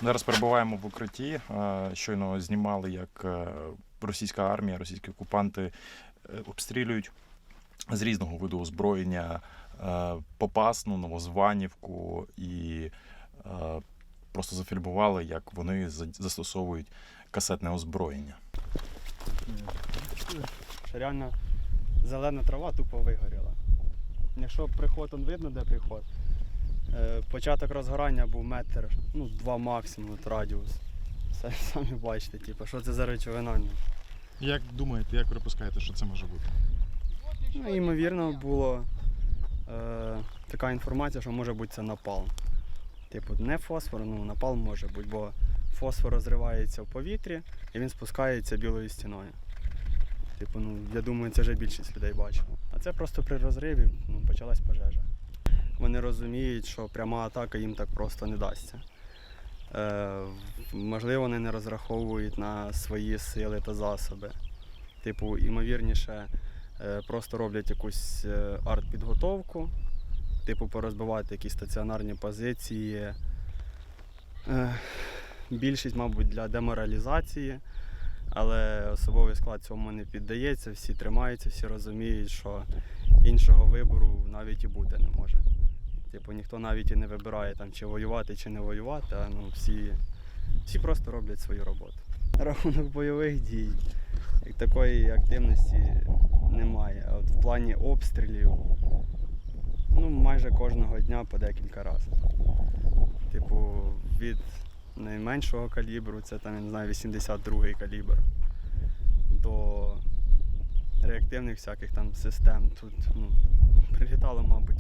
Зараз перебуваємо в укритті. Щойно знімали, як російська армія, російські окупанти обстрілюють з різного виду озброєння Попасну, Новозванівку і просто зафільмували, як вони застосовують касетне озброєння. Реально зелена трава тупо вигоріла. Якщо приход, он видно, де приход. Початок розгорання був метр, два максимум радіус. Самі бачите, що це за речовина. Як думаєте, як припускаєте, що це може бути? Ймовірно, була така інформація, що може бути це напалм. Не фосфор, напалм може бути, бо фосфор розривається в повітрі і він спускається білою стіною. Я думаю, це вже більшість людей бачила. А це просто при розриві почалась пожежа. Вони розуміють, що пряма атака їм так просто не дасться. Можливо, вони не розраховують на свої сили та засоби. Ймовірніше, просто роблять якусь артпідготовку, порозбивати якісь стаціонарні позиції. Більшість, мабуть, для деморалізації, але особовий склад цьому не піддається, всі тримаються, всі розуміють, що іншого вибору навіть і бути не може. Ніхто навіть і не вибирає, чи воювати, чи не воювати, а всі просто роблять свою роботу. Рахунок бойових дій, як такої активності немає. А от в плані обстрілів, майже кожного дня по декілька разів. Від найменшого калібру, це 82-й калібр, до реактивних всяких систем. Тут прилітало, мабуть,